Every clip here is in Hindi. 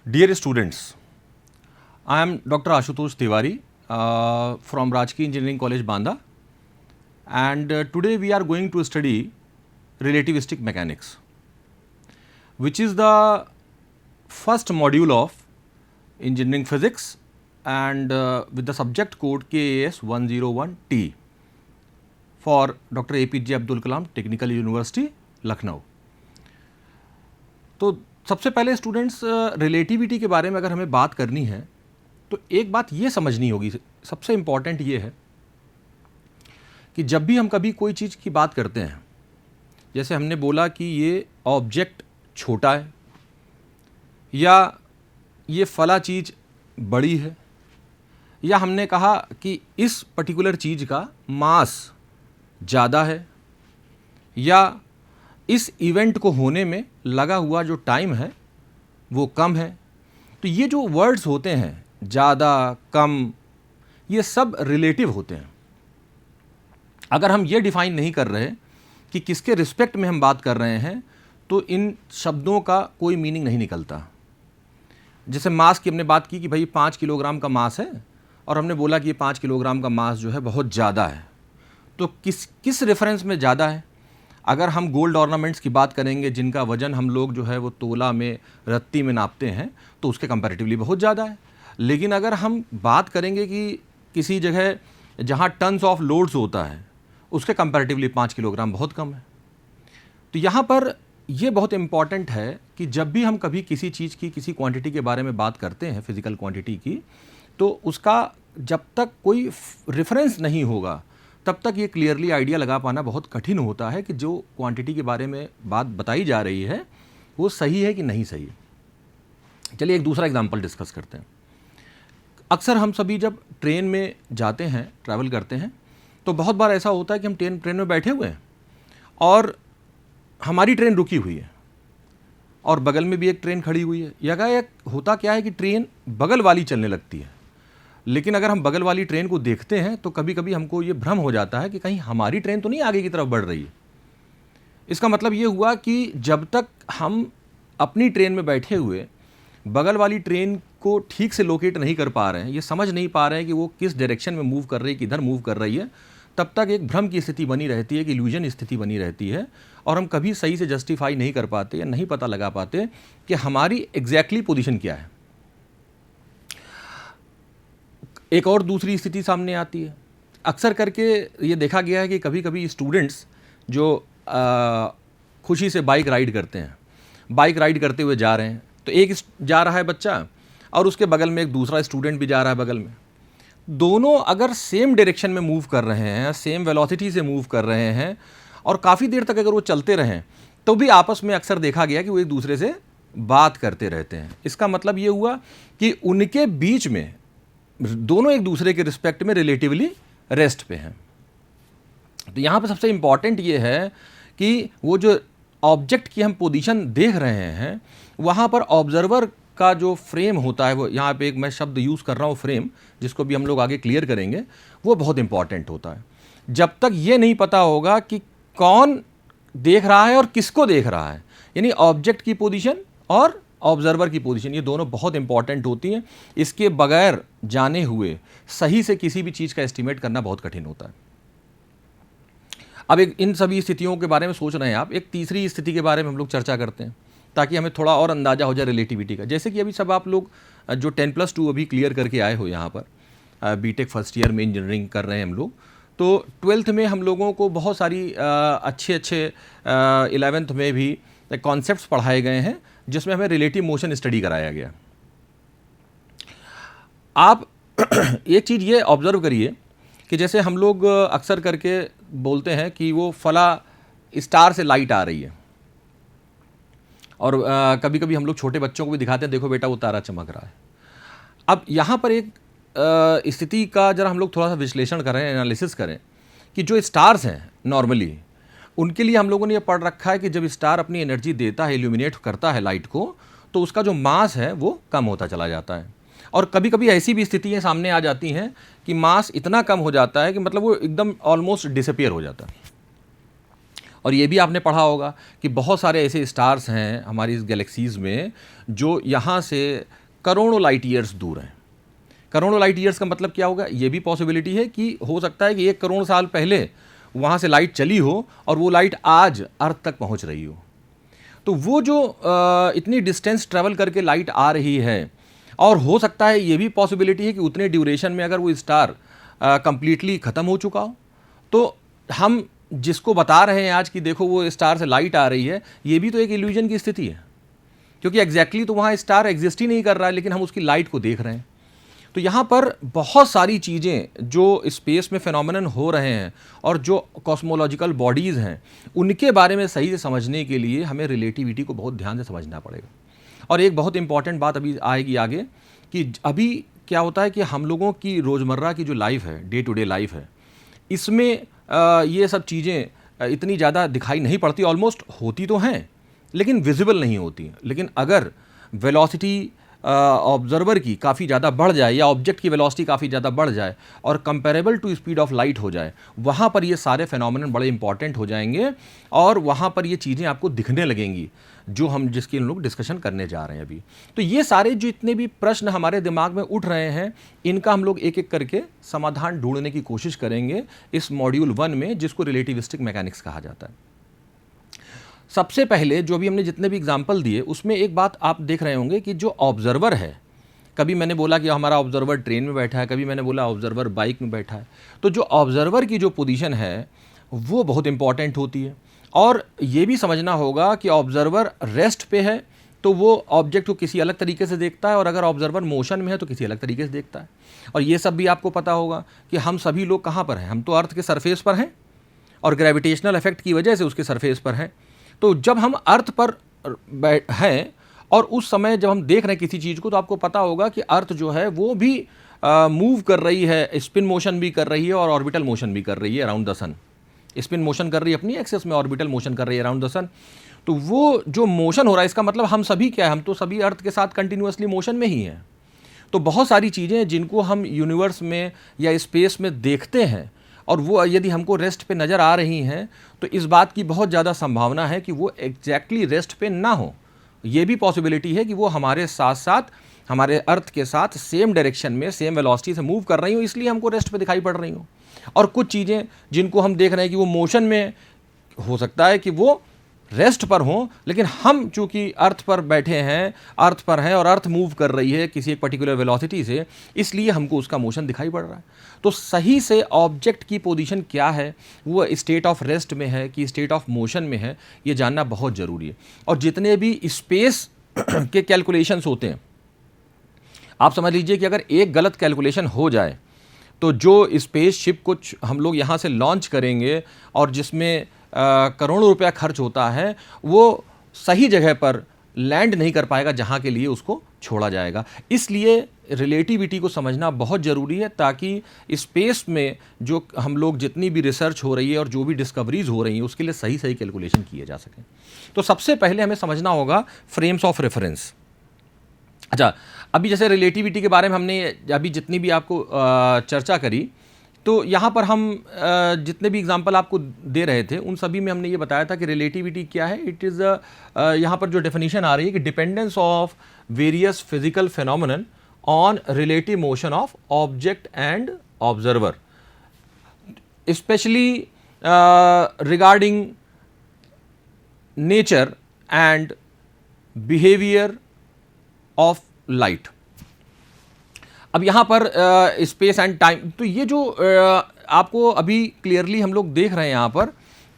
Dear students, I am Dr. Ashutosh Tiwari from Rajki Engineering College, Banda, and today we are going to study relativistic mechanics, which is the first module of engineering physics and with the subject code KAS 101T for Dr. APJ Abdul Kalam Technical University, Lucknow. तो सबसे पहले स्टूडेंट्स रिलेटिविटी के बारे में अगर हमें बात करनी है तो एक बात ये समझनी होगी, सबसे इम्पॉर्टेंट ये है कि जब भी हम कभी कोई चीज़ की बात करते हैं, जैसे हमने बोला कि ये ऑब्जेक्ट छोटा है या ये फला चीज़ बड़ी है, या हमने कहा कि इस पर्टिकुलर चीज़ का मास ज़्यादा है, या इस इवेंट को होने में लगा हुआ जो टाइम है वो कम है, तो ये जो वर्ड्स होते हैं ज़्यादा कम, ये सब रिलेटिव होते हैं। अगर हम ये डिफ़ाइन नहीं कर रहे कि किसके रिस्पेक्ट में हम बात कर रहे हैं तो इन शब्दों का कोई मीनिंग नहीं निकलता। जैसे मास की हमने बात की कि भाई 5 किलोग्राम का मास है और हमने बोला कि ये 5 किलोग्राम का मास जो है बहुत ज़्यादा है, तो किस रेफरेंस में ज़्यादा है? अगर हम गोल्ड ऑर्नामेंट्स की बात करेंगे जिनका वज़न हम लोग जो है वो तोला में, रत्ती में नापते हैं, तो उसके कंपैरेटिवली बहुत ज़्यादा है। लेकिन अगर हम बात करेंगे कि किसी जगह जहाँ टन्स ऑफ लोड्स होता है उसके कंपैरेटिवली 5 किलोग्राम बहुत कम है। तो यहाँ पर ये बहुत इम्पॉर्टेंट है कि जब भी हम कभी किसी चीज़ की, किसी क्वांटिटी के बारे में बात करते हैं, फिज़िकल क्वांटिटी की, तो उसका जब तक कोई रेफरेंस नहीं होगा तब तक ये क्लियरली आइडिया लगा पाना बहुत कठिन होता है कि जो क्वांटिटी के बारे में बात बताई जा रही है वो सही है कि नहीं सही है। चलिए एक दूसरा एग्जांपल डिस्कस करते हैं। अक्सर हम सभी जब ट्रेन में जाते हैं, ट्रैवल करते हैं, तो बहुत बार ऐसा होता है कि हम ट्रेन में बैठे हुए हैं और हमारी ट्रेन रुकी हुई है और बगल में भी एक ट्रेन खड़ी हुई है। या होता क्या है कि ट्रेन बगल वाली चलने लगती है, लेकिन अगर हम बगल वाली ट्रेन को देखते हैं तो कभी कभी हमको ये भ्रम हो जाता है कि कहीं हमारी ट्रेन तो नहीं आगे की तरफ बढ़ रही है। इसका मतलब ये हुआ कि जब तक हम अपनी ट्रेन में बैठे हुए बगल वाली ट्रेन को ठीक से लोकेट नहीं कर पा रहे हैं, ये समझ नहीं पा रहे हैं कि वो किस डायरेक्शन में मूव कर रही है, किधर मूव कर रही है, तब तक एक भ्रम की स्थिति बनी रहती है, एक इल्यूजन स्थिति बनी रहती है और हम कभी सही से जस्टिफाई नहीं कर पाते या नहीं पता लगा पाते कि हमारी एग्जैक्टली पोजीशन क्या है। एक और दूसरी स्थिति सामने आती है। अक्सर करके ये देखा गया है कि कभी कभी स्टूडेंट्स जो खुशी से बाइक राइड करते हैं, बाइक राइड करते हुए जा रहे हैं, तो एक जा रहा है बच्चा और उसके बगल में एक दूसरा स्टूडेंट भी जा रहा है बगल में। दोनों अगर सेम डायरेक्शन में मूव कर रहे हैं, सेम वेलोसिटी से मूव कर रहे हैं और काफ़ी देर तक अगर वो चलते रहें तो भी आपस में अक्सर देखा गया कि वो एक दूसरे से बात करते रहते हैं। इसका मतलब ये हुआ कि उनके बीच में दोनों एक दूसरे के रिस्पेक्ट में रिलेटिवली रेस्ट पे हैं। तो यहाँ पे सबसे इम्पॉर्टेंट ये है कि वो जो ऑब्जेक्ट की हम पोजीशन देख रहे हैं वहाँ पर ऑब्जर्वर का जो फ्रेम होता है, वो यहाँ पे एक मैं शब्द यूज़ कर रहा हूँ फ्रेम, जिसको भी हम लोग आगे क्लियर करेंगे, वो बहुत इंपॉर्टेंट होता है। जब तक ये नहीं पता होगा कि कौन देख रहा है और किसको देख रहा है, यानी ऑब्जेक्ट की पोजीशन और ऑब्जर्वर की पोजीशन, ये दोनों बहुत इंपॉर्टेंट होती हैं। इसके बगैर जाने हुए सही से किसी भी चीज़ का एस्टिमेट करना बहुत कठिन होता है। अब इन सभी स्थितियों के बारे में सोच रहे हैं आप, एक तीसरी स्थिति के बारे में हम लोग चर्चा करते हैं ताकि हमें थोड़ा और अंदाज़ा हो जाए रिलेटिविटी का। जैसे कि अभी सब आप लोग जो 10+2 अभी क्लियर करके आए हो, यहाँ पर बीटेक फर्स्ट ईयर में इंजीनियरिंग कर रहे हैं हम लोग, तो 12th में हम लोगों को बहुत सारी अच्छे 11th में भी कॉन्सेप्ट्स पढ़ाए गए हैं जिसमें हमें रिलेटिव मोशन स्टडी कराया गया। आप एक चीज़ ये ऑब्ज़र्व करिए कि जैसे हम लोग अक्सर करके बोलते हैं कि वो फला स्टार से लाइट आ रही है, और कभी कभी हम लोग छोटे बच्चों को भी दिखाते हैं, देखो बेटा वो तारा चमक रहा है। अब यहाँ पर एक स्थिति का जरा हम लोग थोड़ा सा विश्लेषण करें, एनालिसिस करें कि जो स्टार्स हैं नॉर्मली, उनके लिए हम लोगों ने ये पढ़ रखा है कि जब स्टार अपनी एनर्जी देता है, इल्यूमिनेट करता है लाइट को, तो उसका जो मास है वो कम होता चला जाता है। और कभी कभी ऐसी भी स्थितियाँ सामने आ जाती हैं कि मास इतना कम हो जाता है कि मतलब वो एकदम ऑलमोस्ट डिसअपियर हो जाता है। और ये भी आपने पढ़ा होगा कि बहुत सारे ऐसे स्टार्स हैं हमारी इस गैलेक्सीज़ में जो यहाँ से करोड़ों लाइट ईयर्स दूर हैं। करोड़ों लाइट ईयर्स का मतलब क्या होगा? ये भी पॉसिबिलिटी है कि हो सकता है कि 1 करोड़ साल पहले वहाँ से लाइट चली हो और वो लाइट आज अर्थ तक पहुँच रही हो। तो वो जो इतनी डिस्टेंस ट्रैवल करके लाइट आ रही है, और हो सकता है ये भी पॉसिबिलिटी है कि उतने ड्यूरेशन में अगर वो स्टार कंप्लीटली ख़त्म हो चुका हो, तो हम जिसको बता रहे हैं आज कि देखो वो स्टार से लाइट आ रही है, ये भी तो एक इल्यूजन की स्थिति है, क्योंकि एग्जैक्टली तो वहाँ स्टार एग्जिस्ट ही नहीं कर रहा है, लेकिन हम उसकी लाइट को देख रहे हैं। तो यहाँ पर बहुत सारी चीज़ें जो स्पेस में फिनोमेनन हो रहे हैं और जो कॉस्मोलॉजिकल बॉडीज़ हैं, उनके बारे में सही से समझने के लिए हमें रिलेटिविटी को बहुत ध्यान से समझना पड़ेगा। और एक बहुत इंपॉर्टेंट बात अभी आएगी आगे कि अभी क्या होता है कि हम लोगों की रोज़मर्रा की जो लाइफ है, डे टू डे लाइफ है, इसमें ये सब चीज़ें इतनी ज़्यादा दिखाई नहीं पड़ती। ऑलमोस्ट होती तो हैं लेकिन विजिबल नहीं होती। लेकिन अगर वेलोसिटी ऑब्जर्वर की काफ़ी ज़्यादा बढ़ जाए या ऑब्जेक्ट की वेलोसिटी काफ़ी ज़्यादा बढ़ जाए और comparable to speed of light हो जाए, वहाँ पर ये सारे फिनोमेनन बड़े इंपॉर्टेंट हो जाएंगे और वहाँ पर ये चीज़ें आपको दिखने लगेंगी जो हम जिसकी हम लोग डिस्कशन करने जा रहे हैं अभी। तो ये सारे जो इतने भी प्रश्न हमारे दिमाग में उठ रहे हैं, इनका हम लोग एक एक करके समाधान ढूंढने की कोशिश करेंगे इस मॉड्यूल 1 में, जिसको रिलेटिविस्टिक मैकेनिक्स कहा जाता है। सबसे पहले जो भी हमने जितने भी एग्जाम्पल दिए उसमें एक बात आप देख रहे होंगे कि जो ऑब्जर्वर है, कभी मैंने बोला कि हमारा ऑब्जर्वर ट्रेन में बैठा है, कभी मैंने बोला ऑब्जर्वर बाइक में बैठा है। तो जो ऑब्जर्वर की जो पोजीशन है वो बहुत इंपॉर्टेंट होती है। और ये भी समझना होगा कि ऑब्जर्वर रेस्ट पे है तो वो ऑब्जेक्ट को किसी अलग तरीके से देखता है, और अगर ऑब्जर्वर मोशन में है तो किसी अलग तरीके से देखता है। और ये सब भी आपको पता होगा कि हम सभी लोग कहाँ पर हैं, हम तो अर्थ के सरफेस पर हैं और ग्रेविटेशनल इफेक्ट की वजह से उसके सरफेस पर हैं। तो जब हम अर्थ पर हैं और उस समय जब हम देख रहे हैं किसी चीज़ को, तो आपको पता होगा कि अर्थ जो है वो भी मूव कर रही है, स्पिन मोशन भी कर रही है और ऑर्बिटल मोशन भी कर रही है around the sun. Spin motion कर रही है अपनी एक्सेस में, ऑर्बिटल मोशन कर रही है अराउंड द सन। तो वो जो मोशन हो रहा है, इसका मतलब हम सभी क्या है, हम तो सभी अर्थ के साथ कंटिन्यूअसली मोशन में ही हैं। तो बहुत सारी चीज़ें जिनको हम यूनिवर्स में या स्पेस में देखते हैं और वो यदि हमको रेस्ट पे नज़र आ रही हैं, तो इस बात की बहुत ज़्यादा संभावना है कि वो एग्जैक्टली रेस्ट पे ना हो। ये भी पॉसिबिलिटी है कि वो हमारे साथ साथ हमारे अर्थ के साथ सेम डायरेक्शन में सेम वेलोसिटी से मूव कर रही हो, इसलिए हमको रेस्ट पे दिखाई पड़ रही हो। और कुछ चीज़ें जिनको हम देख रहे हैं कि वो मोशन में, हो सकता है कि वो रेस्ट पर हों, लेकिन हम चूंकि अर्थ पर बैठे हैं, अर्थ पर हैं और अर्थ मूव कर रही है किसी एक पर्टिकुलर वेलोसिटी से, इसलिए हमको उसका मोशन दिखाई पड़ रहा है। तो सही से ऑब्जेक्ट की पोजीशन क्या है, वो स्टेट ऑफ रेस्ट में है कि स्टेट ऑफ मोशन में है, ये जानना बहुत ज़रूरी है। और जितने भी स्पेस के कैलकुलेशंस होते हैं, आप समझ लीजिए कि अगर एक गलत कैलकुलेशन हो जाए तो जो स्पेस शिप कुछ हम लोग यहाँ से लॉन्च करेंगे और जिसमें करोड़ों रुपया खर्च होता है, वो सही जगह पर लैंड नहीं कर पाएगा जहाँ के लिए उसको छोड़ा जाएगा। इसलिए रिलेटिविटी को समझना बहुत ज़रूरी है, ताकि स्पेस में जो हम लोग जितनी भी रिसर्च हो रही है और जो भी डिस्कवरीज हो रही हैं उसके लिए सही सही कैलकुलेशन किए जा सकें। तो सबसे पहले हमें समझना होगा फ्रेम्स ऑफ रेफरेंस। अच्छा, अभी जैसे रिलेटिविटी के बारे में हमने अभी जितनी भी आपको चर्चा करी, तो यहाँ पर हम जितने भी एग्जांपल आपको दे रहे थे उन सभी में हमने ये बताया था कि रिलेटिविटी क्या है। इट इज़ यहाँ पर जो डेफिनेशन आ रही है कि dependence of various physical phenomenon on relative motion of object and observer, specially regarding nature and behaviour of light. अब यहाँ पर स्पेस एंड टाइम, तो ये जो आपको अभी क्लियरली हम लोग देख रहे हैं, यहाँ पर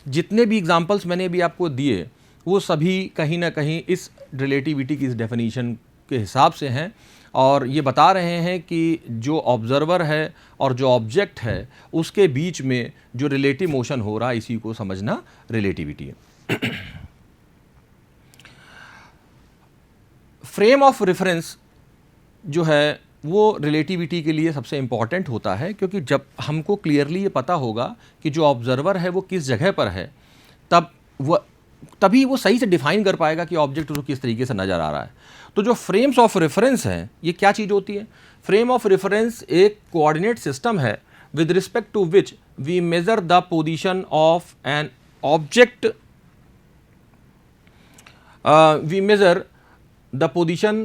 जितने भी एग्जांपल्स मैंने अभी आपको दिए वो सभी कहीं ना कहीं इस रिलेटिविटी की इस डेफिनेशन के हिसाब से हैं, और ये बता रहे हैं कि जो ऑब्जर्वर है और जो ऑब्जेक्ट है उसके बीच में जो रिलेटिव मोशन हो रहा है, इसी को समझना रिलेटिविटी है। फ्रेम ऑफ रेफरेंस जो है वो रिलेटिविटी के लिए सबसे इम्पॉर्टेंट होता है, क्योंकि जब हमको क्लियरली ये पता होगा कि जो ऑब्जर्वर है वो किस जगह पर है, तभी वो सही से डिफाइन कर पाएगा कि ऑब्जेक्ट उसको किस तरीके से नज़र आ रहा है। तो जो फ्रेम्स ऑफ रेफरेंस हैं, ये क्या चीज़ होती है? फ्रेम ऑफ रेफरेंस एक कोऑर्डिनेट सिस्टम है with respect to which we measure the position of an object we measure the position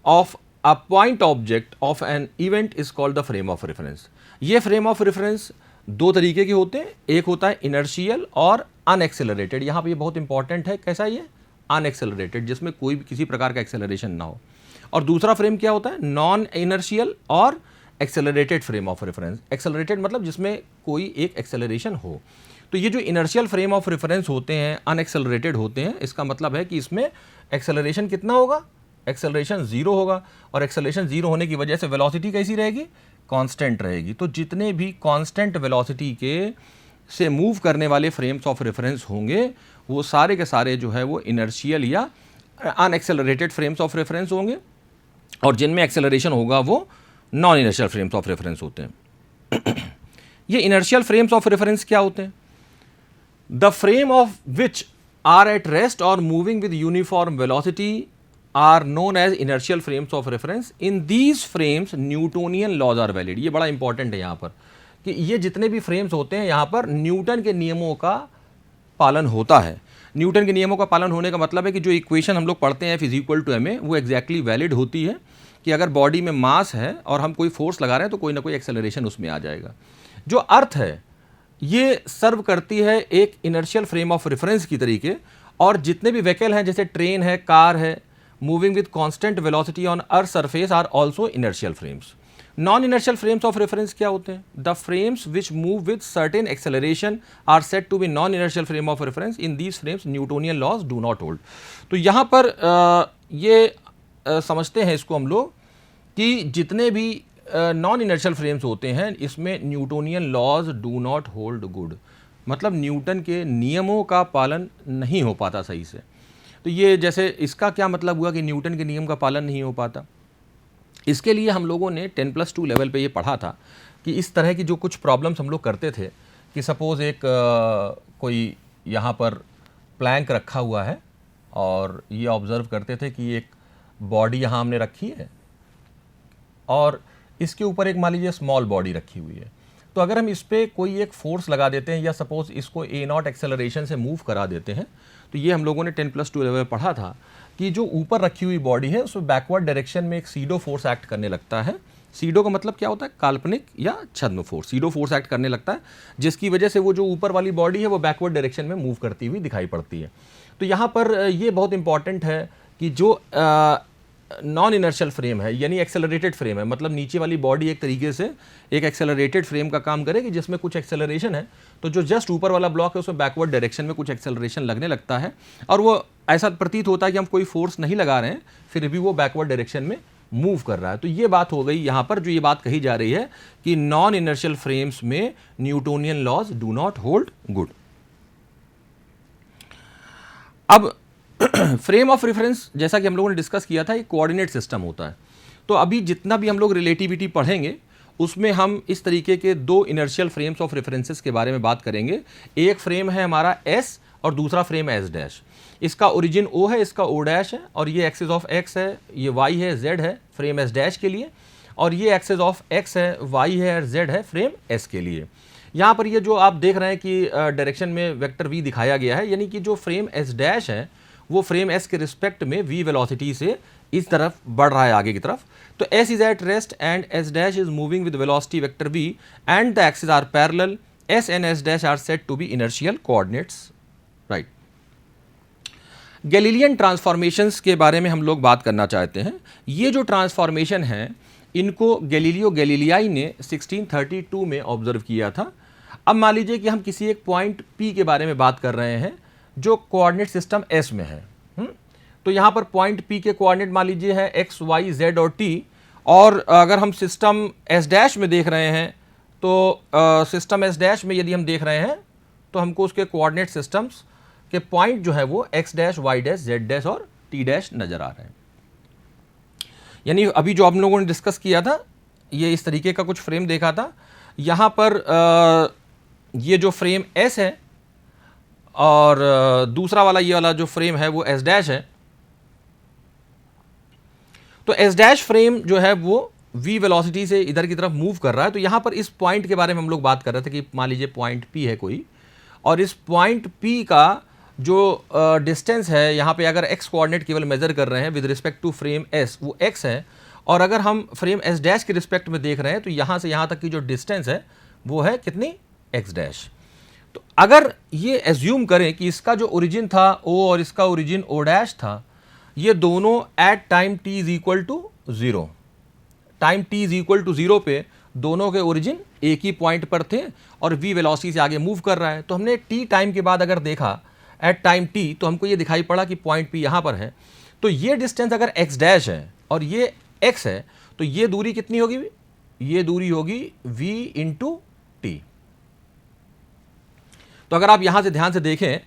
of a point object of an event is called the frame of reference. ये frame of reference दो तरीके के होते हैं, एक होता है inertial और unaccelerated. यहाँ पे ये बहुत इंपॉर्टेंट है, कैसा ये unaccelerated, जिसमें कोई भी किसी प्रकार का एक्सेलरेशन ना हो, और दूसरा फ्रेम क्या होता है नॉन इनर्शियल और accelerated frame of reference. Accelerated मतलब जिसमें कोई एक एक्सेलरेशन हो. तो ये जो इनर्शियल फ्रेम ऑफ रेफरेंस होते हैं अनएक्सेलरेटेड होते हैं, इसका मतलब है कि इसमें एक्सेलरेशन कितना होगा, एक्सेलरेशन जीरो होगा, और एक्सेलरेशन जीरो होने की वजह से वेलोसिटी कैसी रहेगी, कांस्टेंट रहेगी. तो जितने भी कांस्टेंट वेलोसिटी के से मूव करने वाले फ्रेम्स ऑफ रेफरेंस होंगे वो सारे के सारे जो है वो इनर्शियल या अनएक्सेलरेटेड फ्रेम्स ऑफ रेफरेंस होंगे, और जिनमें एक्सेलरेशन होगा वो non inertial frames of reference होते हैं. ये इनर्शियल फ्रेम्स ऑफ रेफरेंस क्या होते हैं? The frame of which are at rest or moving with uniform velocity are known as inertial frames of reference. In these frames Newtonian laws are valid. ये बड़ा इंपॉर्टेंट है यहाँ पर कि ये जितने भी फ्रेम्स होते हैं यहाँ पर न्यूटन के नियमों का पालन होता है. न्यूटन के नियमों का पालन होने का मतलब है कि जो इक्वेशन हम लोग पढ़ते हैं F = ma वो एग्जैक्टली वैलिड होती है कि अगर बॉडी में मास है और हम कोई फोर्स लगा रहे हैं तो कोई ना कोई एक्सेलरेशन उसमें आ जाएगा. जो अर्थ है ये सर्व करती है एक इनर्शियल फ्रेम ऑफ रेफरेंस की तरीके, और जितने भी व्हीकल हैं जैसे ट्रेन है, कार है, moving with constant velocity on earth surface are also inertial frames. Non inertial frames of reference क्या होते हैं? The frames which move with certain acceleration are said to be non inertial frame of reference. In these frames Newtonian laws do not hold. तो यहाँ पर ये समझते हैं इसको हम लोग कि जितने भी नॉन इनर्शियल फ्रेम्स होते हैं इसमें Newtonian laws do not hold good, मतलब न्यूटन के नियमों का पालन नहीं हो पाता सही से. तो ये जैसे इसका क्या मतलब हुआ कि न्यूटन के नियम का पालन नहीं हो पाता? इसके लिए हम लोगों ने 10+2 लेवल पे ये पढ़ा था कि इस तरह की जो कुछ प्रॉब्लम्स हम लोग करते थे कि सपोज़ एक कोई यहाँ पर प्लैंक रखा हुआ है और ये ऑब्ज़र्व करते थे कि एक बॉडी यहाँ हमने रखी है और इसके ऊपर एक मान लीजिए स्मॉल बॉडी रखी हुई है. तो अगर हम इस पर कोई एक फोर्स लगा देते हैं या सपोज इसको a0 एक्सेलरेशन से मूव करा देते हैं, तो ये हम लोगों ने 10+2 लेवल पढ़ा था कि जो ऊपर रखी हुई बॉडी है उसमें बैकवर्ड डायरेक्शन में एक सीडो फोर्स एक्ट करने लगता है. सीडो का मतलब क्या होता है? काल्पनिक या छद्म फोर्स. सीडो फोर्स एक्ट करने लगता है जिसकी वजह से वो जो ऊपर वाली बॉडी है वो बैकवर्ड डायरेक्शन में मूव करती हुई दिखाई पड़ती है. तो यहाँ पर ये बहुत इंपॉर्टेंट है कि जो नॉन इनर्शियल फ्रेम है यानी एक्सेलरेटेड फ्रेम है, मतलब नीचे वाली बॉडी एक तरीके से एक एक्सेलरेटेड फ्रेम का काम करेगी जिसमें कुछ एक्सेलरेशन है, तो जो जस्ट ऊपर वाला ब्लॉक है उसमें बैकवर्ड डायरेक्शन में कुछ एक्सेलरेशन लगने लगता है और वो ऐसा प्रतीत होता है कि हम कोई फोर्स नहीं लगा रहे हैं फिर भी वो बैकवर्ड डायरेक्शन में मूव कर रहा है. तो ये बात हो गई यहाँ पर, जो ये बात कही जा रही है कि नॉन इनर्शियल फ्रेम्स में Newtonian laws do not hold good. अब फ्रेम ऑफ रेफरेंस जैसा कि हम लोगों ने डिस्कस किया था, एक कोऑर्डिनेट सिस्टम होता है. तो अभी जितना भी हम लोग रिलेटिविटी पढ़ेंगे उसमें हम इस तरीके के दो इनर्शियल फ्रेम्स ऑफ रेफरेंसेस के बारे में बात करेंगे. एक फ्रेम है हमारा S और दूसरा फ्रेम है S'. इसका ओरिजिन O है, इसका O' है, और ये एक्सिस ऑफ X है, ये Y है, Z है फ्रेम S' के लिए, और ये एक्सिस ऑफ X है, Y है और Z है फ्रेम S के लिए. यहाँ पर ये जो आप देख रहे हैं कि डायरेक्शन में वेक्टर V दिखाया गया है, यानी कि जो फ्रेम S' है वो फ्रेम S के रिस्पेक्ट में V वेलोसिटी से इस तरफ बढ़ रहा है आगे की तरफ. तो S is at rest and S' is moving with velocity vector V and the axis are parallel. S and S' are said to be inertial coordinates, right. Galilean transformations के बारे में हम लोग बात करना चाहते हैं. ये जो ट्रांसफॉर्मेशन है इनको गैलीलियो गैलीलियाई ने 1632 में ऑब्जर्व किया था. अब मान लीजिए कि हम किसी एक पॉइंट P के बारे में बात कर रहे हैं जो कोऑर्डिनेट सिस्टम S में है. तो यहाँ पर पॉइंट P के कोऑर्डिनेट मान लीजिए है X, Y, Z और T, और अगर हम सिस्टम S' में देख रहे हैं तो सिस्टम S' में यदि हम देख रहे हैं तो हमको उसके कोऑर्डिनेट सिस्टम्स के पॉइंट जो है वो X', Y', Z' और T' नज़र आ रहे हैं. यानी अभी जो हम लोगों ने डिस्कस किया था ये इस तरीके का कुछ फ्रेम देखा था. यहाँ पर ये जो फ्रेम S है और दूसरा वाला ये वाला जो फ्रेम है वो S' है. तो S' फ्रेम जो है वो V वेलोसिटी से इधर की तरफ मूव कर रहा है. तो यहाँ पर इस पॉइंट के बारे में हम लोग बात कर रहे थे कि मान लीजिए पॉइंट P है कोई, और इस पॉइंट P का जो डिस्टेंस है, यहाँ पे अगर x कोऑर्डिनेट केवल मेजर कर रहे हैं with respect to frame S, वो x है, और अगर हम फ्रेम S डैश के रिस्पेक्ट में देख रहे हैं तो यहाँ से यहाँ तक की जो डिस्टेंस है वो है कितनी, x डैश। तो अगर ये एज्यूम करें कि इसका जो ओरिजिन था O और इसका ओरिजिन O डैश था, ये दोनों at time t is equal to 0, time t is equal to 0 पे दोनों के ओरिजिन एक ही पॉइंट पर थे और v वेलोसिटी से आगे मूव कर रहा है। तो हमने t टाइम के बाद अगर देखा एट टाइम t, तो हमको ये दिखाई पड़ा कि पॉइंट p यहाँ पर है। तो ये डिस्टेंस अगर x डैश है और ये x है, तो ये दूरी कितनी होगी, ये दूरी होगी v इंटू टी। तो अगर आप यहां से ध्यान से देखें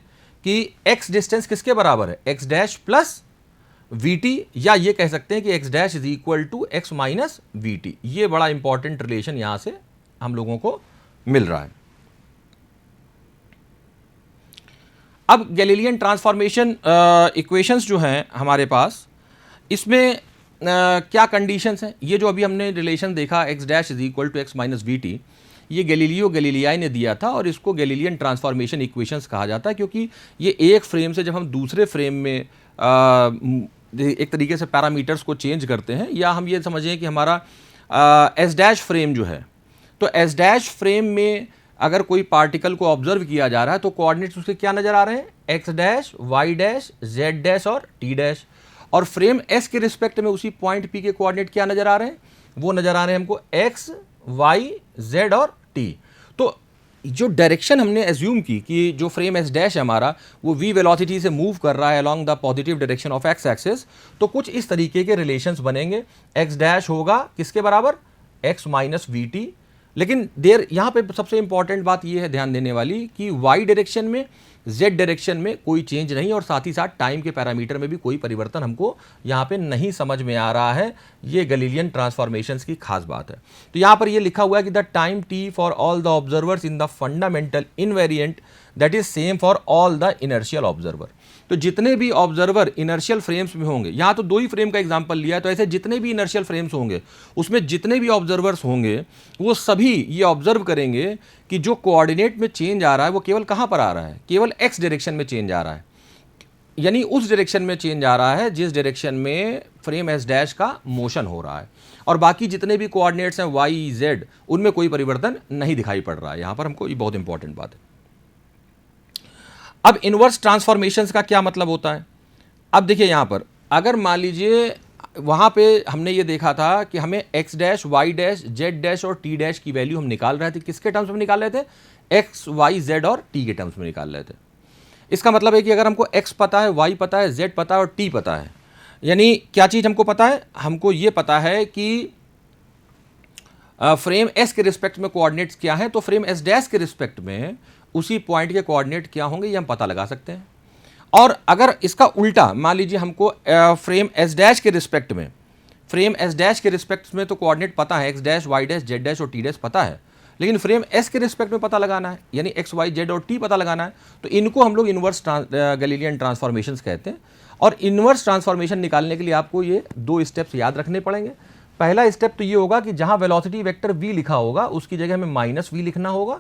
कि x डिस्टेंस किसके बराबर है, x डैश प्लस vt, या ये कह सकते हैं कि x dash is equal to x minus vt। ये बड़ा इंपॉर्टेंट रिलेशन यहां से हम लोगों को मिल रहा है। अब गैलीलियन ट्रांसफॉर्मेशन इक्वेशंस जो हैं हमारे पास, इसमें क्या कंडीशंस हैं। ये जो अभी हमने रिलेशन देखा x dash is equal to x minus vt, ये गैलीलियो गैलीलियाई ने दिया था और इसको गैलीलियन ट्रांसफॉर्मेशन इक्वेशंस कहा जाता है, क्योंकि ये एक फ्रेम से जब हम दूसरे फ्रेम में एक तरीके से पैरामीटर्स को चेंज करते हैं, या हम ये समझें कि हमारा एस डैश फ्रेम जो है, तो एस डैश फ्रेम में अगर कोई पार्टिकल को ऑब्जर्व किया जा रहा है तो कोऑर्डिनेट्स उसके क्या नज़र आ रहे हैं, x dash, y dash, z dash और टी डैश। और फ्रेम एस के रिस्पेक्ट में उसी पॉइंट पी के कोऑर्डिनेट क्या नज़र आ रहे हैं, वो नज़र आ रहे हैं हमको एक्स, वाई, जेड और टी। तो जो डायरेक्शन हमने एज्यूम की कि जो फ्रेम एस डैश है हमारा, वो वी वेलोसिटी से मूव कर रहा है along the positive direction of x axis, तो कुछ इस तरीके के रिलेशंस बनेंगे। एक्स डैश होगा किसके बराबर, एक्स माइनस वी टी। लेकिन देर यहाँ पे सबसे इंपॉर्टेंट बात ये है ध्यान देने वाली कि वाई डायरेक्शन में, जेड डायरेक्शन में कोई चेंज नहीं, और साथ ही साथ टाइम के पैरामीटर में भी कोई परिवर्तन हमको यहाँ पे नहीं समझ में आ रहा है। ये गैलीलियन ट्रांसफॉर्मेशंस की खास बात है। तो यहाँ पर ये लिखा हुआ है कि the time T for all the observers in the fundamental invariant that is same for all the inertial observer. तो जितने भी ऑब्जर्वर इनर्शियल फ्रेम्स में होंगे, यहाँ तो दो ही फ्रेम का एग्जांपल लिया है, तो ऐसे जितने भी इनर्शियल फ्रेम्स होंगे उसमें जितने भी ऑब्जर्वर्स होंगे वो सभी ये ऑब्जर्व करेंगे कि जो कोऑर्डिनेट में चेंज आ रहा है वो केवल कहाँ पर आ रहा है, केवल एक्स डायरेक्शन में चेंज आ रहा है, यानी उस डायरेक्शन में चेंज आ रहा है जिस डायरेक्शन में फ्रेम एस डैश का मोशन हो रहा है। और बाकी जितने भी कोऑर्डिनेट्स हैं वाई, जेड, उनमें कोई परिवर्तन नहीं दिखाई पड़ रहा है। यहाँ पर हमको ये बहुत इंपॉर्टेंट बात है। अब इनवर्स ट्रांसफॉर्मेशंस का क्या मतलब होता है। अब देखिए यहाँ पर अगर मान लीजिए वहाँ पे हमने ये देखा था कि हमें x dash, y dash, z dash और टी डैश की वैल्यू हम निकाल रहे थे, किसके टर्म्स में निकाल रहे थे, एक्स, वाई, जेड और टी के टर्म्स में निकाल रहे थे। इसका मतलब है कि अगर हमको एक्स पता है, वाई पता है, जेड पता है और टी पता है, यानी क्या चीज़ हमको पता है, हमको ये पता है कि फ्रेम एस के रिस्पेक्ट में कोऑर्डिनेट्स क्या है, तो फ्रेम एस डैश के रिस्पेक्ट में उसी पॉइंट के कोऑर्डिनेट क्या होंगे ये हम पता लगा सकते हैं। और अगर इसका उल्टा मान लीजिए हमको फ्रेम एस डैश के रिस्पेक्ट में, फ्रेम एस डैश के रिस्पेक्ट में तो कोऑर्डिनेट पता है, x dash, y dash, z dash और टी डैश पता है, लेकिन फ्रेम एस के रिस्पेक्ट में पता लगाना है, यानी एक्स, वाई, जेड और टी पता लगाना है, तो इनको हम लोग इनवर्स गैलीलियन ट्रांसफॉर्मेशंस कहते हैं। और इनवर्स ट्रांसफॉर्मेशन निकालने के लिए आपको ये दो स्टेप्स याद रखने पड़ेंगे। पहला स्टेप तो ये होगा कि जहाँ वेलोसिटी वेक्टर वी लिखा होगा उसकी जगह हमें माइनस वी लिखना होगा,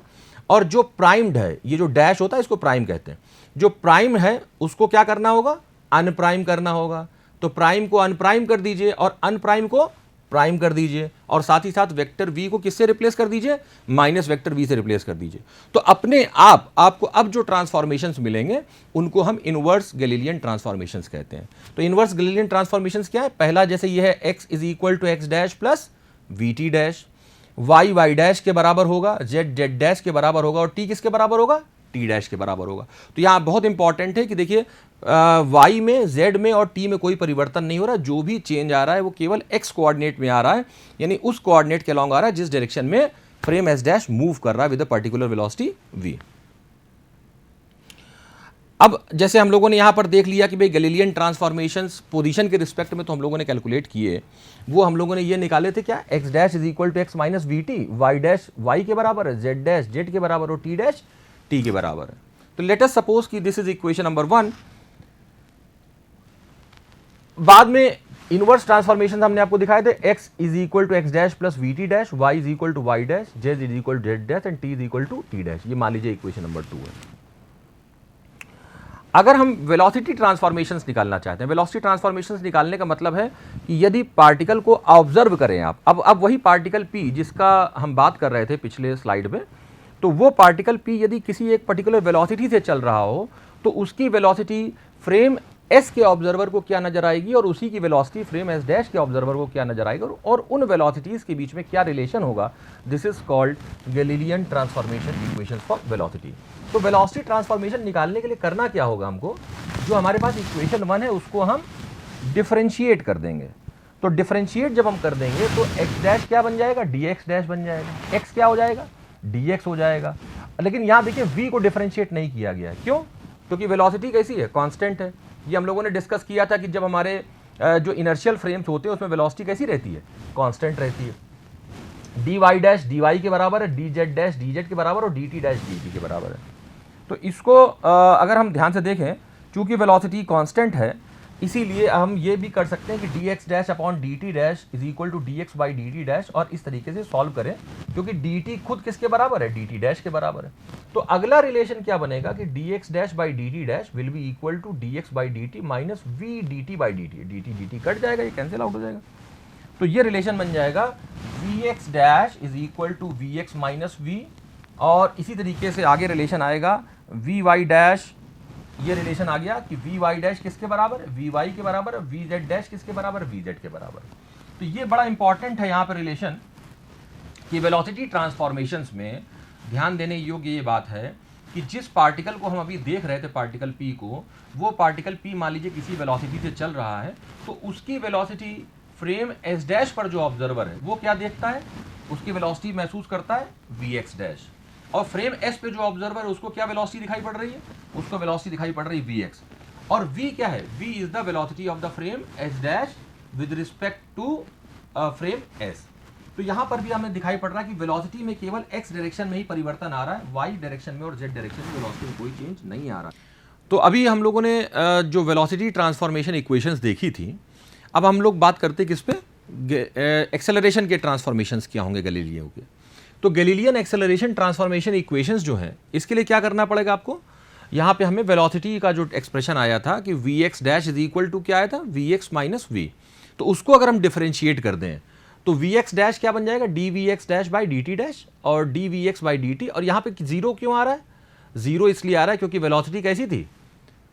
और जो प्राइम्ड है, ये जो डैश होता है इसको प्राइम कहते हैं, जो प्राइम है उसको क्या करना होगा, अनप्राइम करना होगा। तो प्राइम को अनप्राइम कर दीजिए और अनप्राइम को प्राइम कर दीजिए, और साथ ही साथ वेक्टर v को किससे रिप्लेस कर दीजिए, माइनस वेक्टर v से रिप्लेस कर दीजिए। तो अपने आप आपको अब जो ट्रांसफॉर्मेशंस मिलेंगे उनको हम इनवर्स गैलीलियन ट्रांसफॉर्मेशंस कहते हैं। तो इनवर्स गैलीलियन ट्रांसफॉर्मेशंस क्या है, पहला जैसे ये है x is equal to x dash plus v t dash, y y dash के बराबर होगा, जेड जेड डैश के बराबर होगा और टी किसके बराबर होगा, टी डैश के बराबर होगा। तो यहाँ बहुत इंपॉर्टेंट है कि देखिए वाई में, जेड में और टी में कोई परिवर्तन नहीं हो रहा, जो भी चेंज आ रहा है वो केवल एक्स कोऑर्डिनेट में आ रहा है, यानी उस कोऑर्डिनेट के अलॉन्ग आ रहा है जिस डायरेक्शन में फ्रेम एस डैश मूव कर रहा है with a particular velocity v। अब जैसे हम लोगों ने यहाँ पर देख लिया कि भाई गैलीलियन ट्रांसफॉर्मेशंस पोजीशन के रिस्पेक्ट में तो हम लोगों ने कैलकुलेट किए, वो हम लोगों ने ये निकाले थे क्या, x dash is equal to x minus v t, y dash y के बराबर है, जेड डैश जेड के बराबर और टी डैश टी के बराबर है। तो लेट अस सपोज कि दिस इज इक्वेशन नंबर 1। बाद में इनवर्स ट्रांसफॉर्मेशन हमने आपको दिखाए थे, x is equal to x dash plus v t dash, y is equal to y dash, z is equal to z dash and t is equal to t dash. ये मान लीजिए इक्वेशन नंबर 2 है। अगर हम वेलोसिटी ट्रांसफॉर्मेशंस निकालना चाहते हैं, वेलोसिटी ट्रांसफॉर्मेशंस निकालने का मतलब है कि यदि पार्टिकल को ऑब्जर्व करें आप, अब वही पार्टिकल पी जिसका हम बात कर रहे थे पिछले स्लाइड में, तो वो पार्टिकल पी यदि किसी एक पर्टिकुलर वेलोसिटी से चल रहा हो तो उसकी वेलोसिटी फ्रेम एस के ऑब्जर्वर को क्या नजर आएगी और उसी की वेलोसिटी फ्रेम एस डैश के ऑब्जर्वर को क्या नजर आएगी, और उन वेलोसिटीज के बीच में क्या रिलेशन होगा। This is called Galilean transformation equation for velocity. तो वेलोसिटी ट्रांसफॉर्मेशन निकालने के लिए करना क्या होगा हमको, जो हमारे पास इक्वेशन 1 है उसको हम डिफरेंशिएट कर देंगे। तो डिफरेंशिएट जब हम कर देंगे तो एक्स डैश क्या बन जाएगा, डी एक्स डैश बन जाएगा, एक्स क्या हो जाएगा, डी एक्स हो जाएगा। लेकिन यहां देखिए v को डिफरेंशिएट नहीं किया गया है, क्यों? क्योंकि वेलोसिटी कैसी है, कांस्टेंट है। ये हम लोगों ने डिस्कस किया था कि जब हमारे जो इनर्शियल फ्रेम्स होते हैं उसमें वेलोसिटी कैसी रहती है, कांस्टेंट रहती है। D y dash d y के बराबर है, d z dash d z के बराबर और d t dash d t के बराबर है। तो इसको अगर हम ध्यान से देखें, चूंकि वेलोसिटी कांस्टेंट है, इसीलिए हम ये भी कर सकते हैं कि d x dash upon d t dash is equal to d x by d t dash, और इस तरीके से सॉल्व करें, क्योंकि डी टी खुद किसके बराबर है, डी टी डैश के बराबर है। तो अगला रिलेशन क्या बनेगा कि d x dash by d t dash will be equal to d x by d t minus v d t by d t. D t cut जाएगा, ये कैंसिल आउट हो जाएगा। तो ये रिलेशन बन जाएगा v x dash is equal to v x minus v, और इसी तरीके से आगे रिलेशन आएगा वी वाई डैश, ये रिलेशन आ गया कि वी वाई डैश किसके बराबर है, वी वाई के बराबर, वी जेड डैश किसके बराबर, वी जेड के बराबर। तो ये बड़ा इंपॉर्टेंट है यहाँ पर रिलेशन कि वेलोसिटी ट्रांसफॉर्मेशंस में ध्यान देने योग्य ये बात है कि जिस पार्टिकल को हम अभी देख रहे थे, पार्टिकल पी को, वो पार्टिकल पी मान लीजिए किसी वेलोसिटी से चल रहा है, तो उसकी वेलोसिटी फ्रेम एस डैश पर जो ऑब्जर्वर है वो क्या देखता है, उसकी वेलोसिटी महसूस करता है वी एक्स डैश, और फ्रेम एस पे जो ऑब्जर्वर है उसको क्या वेलोसिटी दिखाई पड़ रही है, उसको वेलोसिटी दिखाई पड़ रही है वी एक्स। और v क्या है, v is the velocity of the frame S dash with respect to frame S. तो यहां पर भी हमें दिखाई पड़ रहा है कि वेलोसिटी में केवल x डायरेक्शन में ही परिवर्तन आ रहा है, y डायरेक्शन में और z डायरेक्शन में वेलोसिटी में कोई चेंज नहीं आ रहा। तो अभी हम लोगों ने जो वेलोसिटी ट्रांसफॉर्मेशन इक्वेशंस देखी थी, अब हम लोग बात करते किस पे, एक्सेलरेशन के ट्रांसफॉर्मेशंस क्या होंगे गैलीलियो के। तो गैलीलियन एक्सेलरेशन ट्रांसफॉर्मेशन इक्वेशंस जो हैं, इसके लिए क्या करना पड़ेगा आपको, यहाँ पे हमें वेलोसिटी का जो एक्सप्रेशन आया था कि v x dash is equal to क्या आया था, वी एक्स माइनस वी, तो उसको अगर हम डिफरेंशिएट कर दें तो वी एक्स डैश क्या बन जाएगा, d v x dash by d t dash, और d v x by d t. और यहाँ पे जीरो क्यों आ रहा है, जीरो इसलिए आ रहा है क्योंकि वेलोसिटी कैसी थी,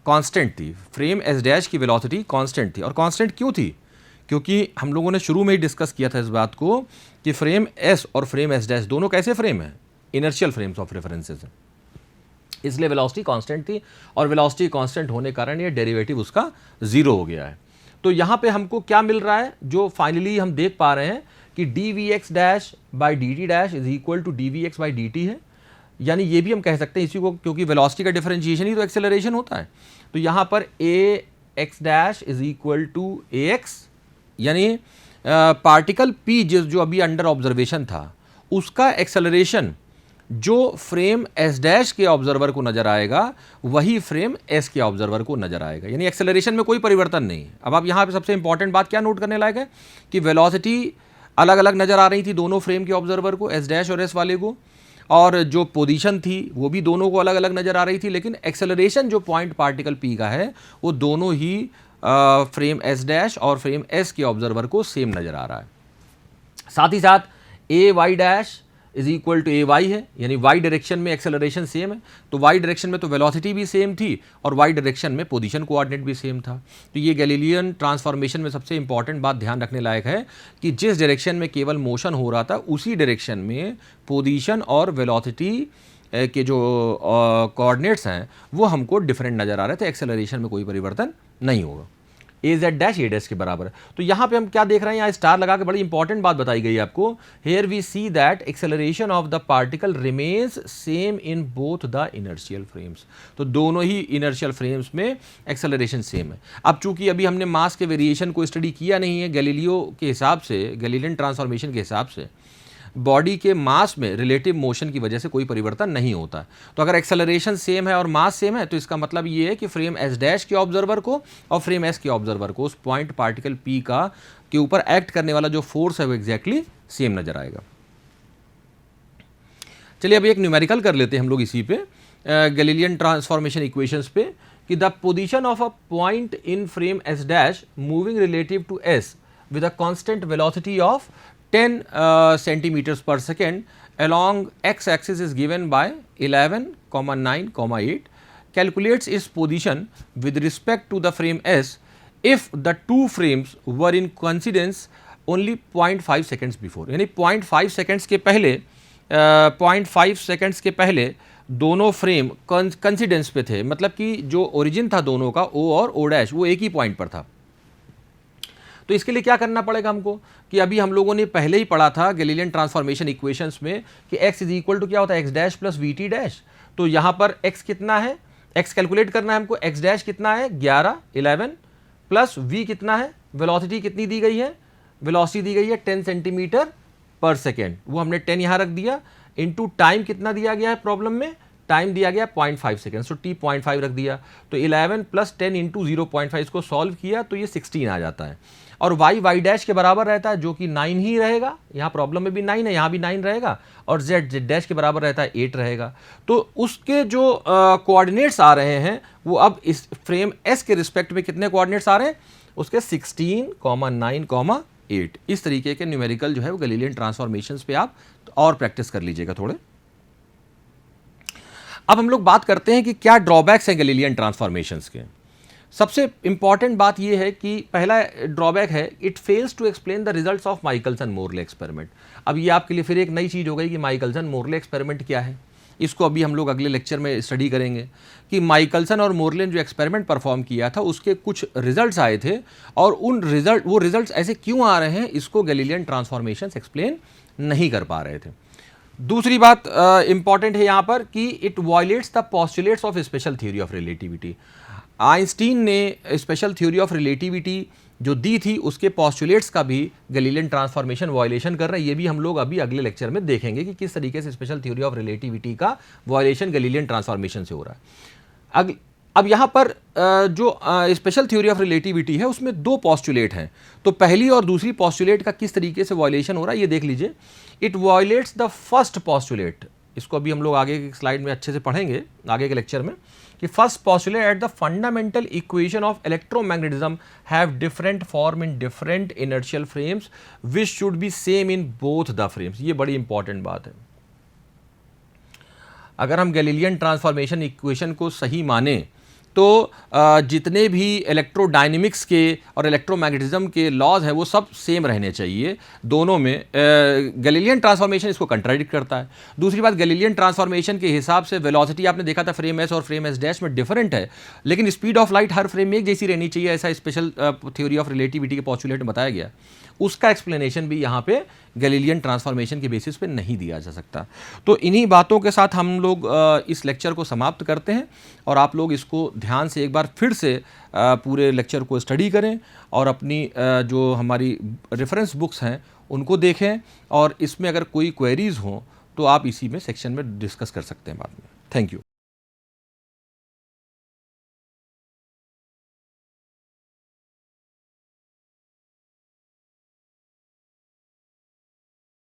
कांस्टेंट थी। फ्रेम एस डैश की वेलोसिटी कांस्टेंट थी, और कांस्टेंट क्यों थी, क्योंकि हम लोगों ने शुरू में ही डिस्कस किया था इस बात को कि फ्रेम एस और फ्रेम एस डैश दोनों कैसे फ्रेम है, इनर्शियल फ्रेम्स ऑफ रेफरेंसेस हैं, इसलिए वेलोसिटी कांस्टेंट थी, और वेलोसिटी कांस्टेंट होने के कारण ये डेरिवेटिव उसका जीरो हो गया है। तो यहाँ पे हमको क्या मिल रहा है, जो फाइनली हम देख पा रहे हैं कि d v x dash by d t dash is equal to d v x by d t है, यानी ये भी हम कह सकते हैं इसी को, क्योंकि वेलोसिटी का डिफरेंशिएशन ही तो एक्सेलरेशन होता है। तो यहाँ पर a x dash is equal to a x, यानी पार्टिकल पी जो अभी अंडर ऑब्जर्वेशन था उसका एक्सेलरेशन जो फ्रेम एस डैश के ऑब्जर्वर को नजर आएगा वही फ्रेम एस के ऑब्जर्वर को नजर आएगा, यानी एक्सेलरेशन में कोई परिवर्तन नहीं है। अब आप यहाँ पे सबसे इंपॉर्टेंट बात क्या नोट करने लायक है कि वेलोसिटी अलग अलग नजर आ रही थी दोनों फ्रेम के ऑब्जर्वर को, एस डैश और एस वाले को, और जो पोजीशन थी वो भी दोनों को अलग अलग नजर आ रही थी, लेकिन एक्सेलरेशन जो पॉइंट पार्टिकल पी का है वो दोनों ही फ्रेम एस डैश और फ्रेम एस के ऑब्जर्वर को सेम नजर आ रहा है। साथ ही साथ a y dash is equal to a y है, यानी वाई डायरेक्शन में एक्सेलरेशन सेम है, तो वाई डायरेक्शन में तो वेलोसिटी भी सेम थी और वाई डायरेक्शन में पोजीशन कोऑर्डिनेट भी सेम था। तो ये गैलीलियन ट्रांसफॉर्मेशन में सबसे इंपॉर्टेंट बात ध्यान रखने लायक है कि जिस डायरेक्शन में केवल मोशन हो रहा था उसी डायरेक्शन में पोजीशन और वेलोसिटी के जो कोऑर्डिनेट्स हैं वो हमको डिफरेंट नज़र आ रहे थे, एक्सेलरेशन में कोई परिवर्तन नहीं होगा। ए जेड डैश ए डैश के बराबर है। तो यहाँ पे हम क्या देख रहे हैं, यहाँ स्टार लगा के बड़ी इंपॉर्टेंट बात बताई गई है आपको, here we see that acceleration of the particle remains same in both the inertial frames. तो दोनों ही इनर्शियल फ्रेम्स में एक्सेलरेशन सेम है। अब चूंकि अभी हमने मास के वेरिएशन को स्टडी किया नहीं है गैलीलियो के हिसाब से, गैलीलियन ट्रांसफॉर्मेशन के हिसाब से बॉडी के मास में रिलेटिव मोशन की वजह से कोई परिवर्तन नहीं होता। तो अगर एक्सेलरेशन सेम है और मास सेम है तो इसका मतलब ये है कि फ्रेम एस डैश के ऑब्जर्वर को और फ्रेम एस के ऑब्जर्वर को उस पॉइंट पार्टिकल पी का के ऊपर एक्ट करने वाला जो फोर्स है वो एग्जैक्टली सेम नजर आएगा। चलिए अब एक न्यूमेरिकल कर लेते हैं हम लोग इसी पे, गैलीलियन ट्रांसफॉर्मेशन इक्वेशंस पे, कि the position of a point in frame S dash moving relative to S with a constant velocity of 10 centimeters per second along x axis is given by 11, 9, 8 calculates its position with respect to the frame S if the two frames were in coincidence only 0.5 seconds before. यानी 0.5 seconds के पहले 0.5 seconds के पहले दोनों फ्रेम कंसिडेंस पे थे, मतलब कि जो ओरिजिन था दोनों का O और O डैश वो एक ही पॉइंट पर था। तो इसके लिए क्या करना पड़ेगा हमको कि अभी हम लोगों ने पहले ही पढ़ा था गैलीलियन ट्रांसफॉर्मेशन इक्वेशंस में कि x इज इक्वल टू क्या होता है x dash plus v t dash. तो यहाँ पर x कितना है, x कैलकुलेट करना है हमको, x डैश कितना है 11 प्लस v कितना है, वेलोसिटी कितनी दी गई है, वेलोसिटी दी गई है 10 सेंटीमीटर पर सेकेंड, वो हमने 10 यहाँ रख दिया, इनटू टाइम कितना दिया गया है प्रॉब्लम में, टाइम दिया गया 0.5 सेकेंड, सो t 0.5 रख दिया। तो 11 प्लस 10 इंटू 0.5 इसको सॉल्व किया तो ये 16 आ जाता है और y डैश के बराबर रहता है जो कि 9 ही रहेगा, यहाँ प्रॉब्लम में भी 9 है, यहाँ भी 9 रहेगा और z डैश के बराबर रहता है 8 रहेगा। तो उसके जो कोऑर्डिनेट्स आ रहे हैं वो अब इस फ्रेम S के रिस्पेक्ट में कितने कोऑर्डिनेट्स आ रहे हैं, उसके 16, 9, 8। इस तरीके के न्यूमेरिकल जो है वो गैलीलियन ट्रांसफॉर्मेशंस पे आप और प्रैक्टिस कर लीजिएगा थोड़े। अब हम लोग बात करते हैं कि क्या ड्रॉबैक्स हैं गैलीलियन ट्रांसफॉर्मेशंस के। सबसे इंपॉर्टेंट बात यह है कि पहला ड्रॉबैक है it fails to explain the results of Michelson Morley experiment. अब ये आपके लिए फिर एक नई चीज़ हो गई कि माइकलसन मोरले एक्सपेरिमेंट क्या है, इसको अभी हम लोग अगले लेक्चर में स्टडी करेंगे कि माइकलसन और मोरले ने जो एक्सपेरिमेंट परफॉर्म किया था उसके कुछ रिजल्ट्स आए थे और वो रिजल्ट्स ऐसे क्यों आ रहे हैं इसको गैलीलियन ट्रांसफॉर्मेशंस एक्सप्लेन नहीं कर पा रहे थे। दूसरी बात इंपॉर्टेंट है यहाँ पर कि it violets the postulates of special theory of relativity. Einstein ने स्पेशल थ्योरी ऑफ रिलेटिविटी जो दी थी उसके पोस्टुलेट्स का भी गैलीलियन ट्रांसफॉर्मेशन वायलेशन कर रहा है। ये भी हम लोग अभी अगले लेक्चर में देखेंगे कि किस तरीके से स्पेशल थ्योरी ऑफ रिलेटिविटी का वायलेशन गैलीलियन ट्रांसफॉर्मेशन से हो रहा है। अब यहाँ पर जो स्पेशल थ्योरी ऑफ रिलेटिविटी है उसमें दो पोस्टुलेट हैं, तो पहली और दूसरी पोस्टुलेट का किस तरीके से वायलेशन हो रहा है ये देख लीजिए। It violets the first postulate, इसको अभी हम लोग आगे की स्लाइड में अच्छे से पढ़ेंगे आगे के लेक्चर में, कि first postulate at the fundamental equation of electromagnetism have different form in different inertial frames which should be same in both the frames. ये बड़ी इंपॉर्टेंट बात है। अगर हम गैलीलियन ट्रांसफॉर्मेशन इक्वेशन को सही माने तो जितने भी इलेक्ट्रोडायनेमिक्स के और इलेक्ट्रोमैग्नेटिज्म के लॉज हैं वो सब सेम रहने चाहिए दोनों में। गैलीलियन ट्रांसफॉर्मेशन इसको कंट्राडिक्ट करता है। दूसरी बात, गैलीलियन ट्रांसफॉर्मेशन के हिसाब से वेलोसिटी आपने देखा था फ्रेम एस और फ्रेम एस डैश में डिफरेंट है, लेकिन speed of light her frame में एक जैसी रहनी चाहिए, ऐसा स्पेशल थ्योरी ऑफ रिलेटिविटी के पोस्टुलेट में बताया गया। उसका एक्सप्लेनेशन भी यहाँ पे गैलीलियन ट्रांसफॉर्मेशन के बेसिस पे नहीं दिया जा सकता। तो इन्हीं बातों के साथ हम लोग इस लेक्चर को समाप्त करते हैं और आप लोग इसको ध्यान से एक बार फिर से पूरे लेक्चर को स्टडी करें और अपनी जो हमारी रेफरेंस बुक्स हैं उनको देखें और इसमें अगर कोई क्वेरीज हों तो आप इसी में सेक्शन में डिस्कस कर सकते हैं बाद में। Thank you.